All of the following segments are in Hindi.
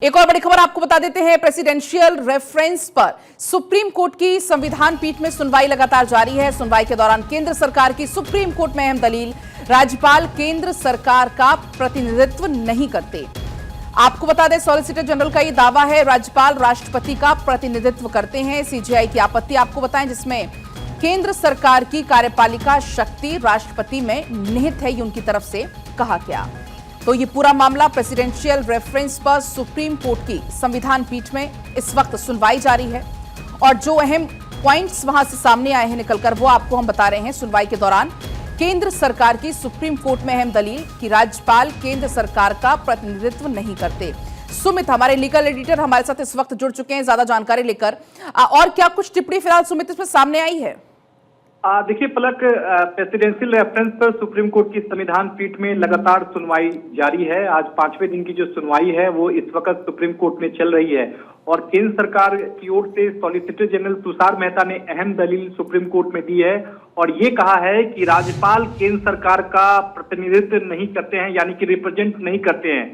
एक और बड़ी खबर आपको बता देते हैं। प्रेसिडेंशियल रेफरेंस पर सुप्रीम कोर्ट की संविधान पीठ में सुनवाई लगातार जारी है। सुनवाई के दौरान केंद्र सरकार की सुप्रीम कोर्ट में अहम दलील, राज्यपाल केंद्र सरकार का प्रतिनिधित्व नहीं करते। आपको बता दें, सॉलिसिटर जनरल का यह दावा है, राज्यपाल राष्ट्रपति का प्रतिनिधित्व करते हैं। सीजेआई की आपत्ति आपको बताएं, जिसमें केंद्र सरकार की कार्यपालिका शक्ति राष्ट्रपति में निहित है, ये उनकी तरफ से कहा गया। तो ये पूरा मामला प्रेसिडेंशियल रेफरेंस पर सुप्रीम कोर्ट की संविधान पीठ में इस वक्त सुनवाई जारी है और जो अहम पॉइंट्स वहां से सामने आए हैं निकलकर, वो आपको हम बता रहे हैं। सुनवाई के दौरान केंद्र सरकार की सुप्रीम कोर्ट में अहम दलील कि राज्यपाल केंद्र सरकार का प्रतिनिधित्व नहीं करते। सुमित हमारे लीगल एडिटर हमारे साथ इस वक्त जुड़ चुके हैं ज्यादा जानकारी लेकर। और क्या कुछ टिप्पणी फिलहाल सुमित इसमें सामने आई है? देखिए पलक, प्रेसिडेंशियल रेफरेंस पर सुप्रीम कोर्ट की संविधान पीठ में लगातार सुनवाई जारी है। आज 5वें दिन की जो सुनवाई है वो इस वक्त सुप्रीम कोर्ट में चल रही है और केंद्र सरकार की ओर से सॉलिसिटर जनरल तुषार मेहता ने अहम दलील सुप्रीम कोर्ट में दी है और ये कहा है कि राज्यपाल केंद्र सरकार का प्रतिनिधित्व नहीं करते हैं, यानी कि रिप्रेजेंट नहीं करते हैं।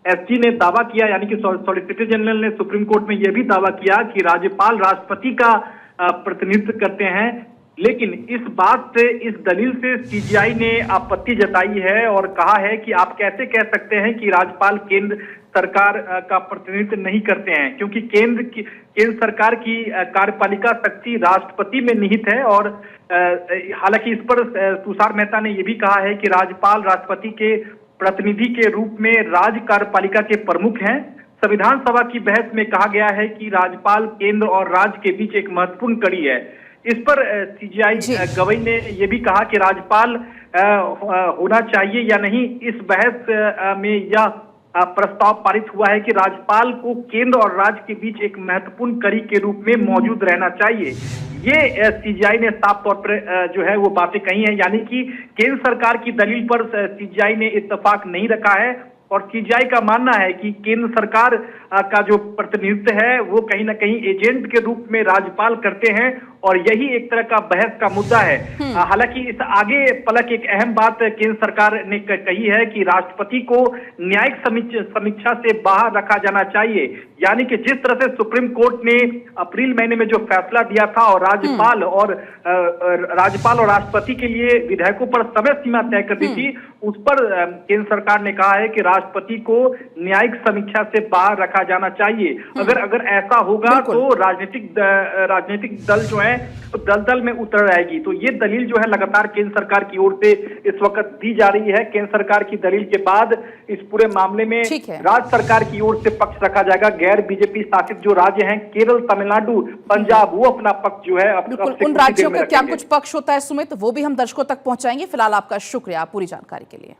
एसजी ने दावा किया, यानी कि सॉलिसिटर जनरल ने सुप्रीम कोर्ट में यह भी दावा किया कि राज्यपाल राष्ट्रपति का प्रतिनिधित्व करते हैं, लेकिन इस बात से, इस दलील से सीजेआई ने आपत्ति जताई है और कहा है कि आप कैसे कह सकते हैं कि राज्यपाल केंद्र सरकार का प्रतिनिधित्व नहीं करते हैं, क्योंकि केंद्र सरकार की कार्यपालिका शक्ति राष्ट्रपति में निहित है। और हालांकि इस पर तुषार मेहता ने यह भी कहा है कि राज्यपाल राष्ट्रपति के प्रतिनिधि के रूप में राज्य कार्यपालिका के प्रमुख हैं। संविधान सभा की बहस में कहा गया है कि राज्यपाल केंद्र और राज्य के बीच एक महत्वपूर्ण कड़ी है। इस पर सीजेआई गवई ने यह भी कहा कि राज्यपाल होना चाहिए या नहीं। इस बहस में यह प्रस्ताव पारित हुआ है कि राज्यपाल को केंद्र और राज्य के बीच एक महत्वपूर्ण कड़ी के रूप में मौजूद रहना चाहिए। ये सीजेआई ने साफ तौर पर जो है वो बातें कही हैं, यानी कि केंद्र सरकार की दलील पर सीजेआई ने इत्तेफाक नहीं रखा है और सीजेआई का मानना है कि केंद्र सरकार का जो प्रतिनिधित्व है वो कहीं ना कहीं एजेंट के रूप में राज्यपाल करते हैं और यही एक तरह का बहस का मुद्दा है। हालांकि इस आगे पलक एक अहम बात केंद्र सरकार ने कही है कि राष्ट्रपति को न्यायिक समीक्षा से बाहर रखा जाना चाहिए, यानी कि जिस तरह से सुप्रीम कोर्ट ने अप्रैल महीने में जो फैसला दिया था और राज्यपाल और राष्ट्रपति के लिए विधेयकों पर समय सीमा तय कर दी थी, उस पर केंद्र सरकार ने कहा है कि राष्ट्रपति को न्यायिक समीक्षा से बाहर रखा जाना चाहिए। अगर ऐसा होगा तो राजनीतिक दल जो है तो दलदल में उतर आएगी। तो ये दलील जो है लगातार केंद्र सरकार की ओर से इस वक्त दी जा रही है। केंद्र सरकार की दलील के बाद इस पूरे मामले में राज्य सरकार की ओर से पक्ष रखा जाएगा। गैर बीजेपी शासित जो राज्य हैं, केरल, तमिलनाडु, पंजाब, वो अपना पक्ष जो है उन राज्यों का क्या कुछ पक्ष होता है सुमित, वो भी हम दर्शकों तक पहुंचाएंगे। फिलहाल आपका शुक्रिया पूरी जानकारी के लिए।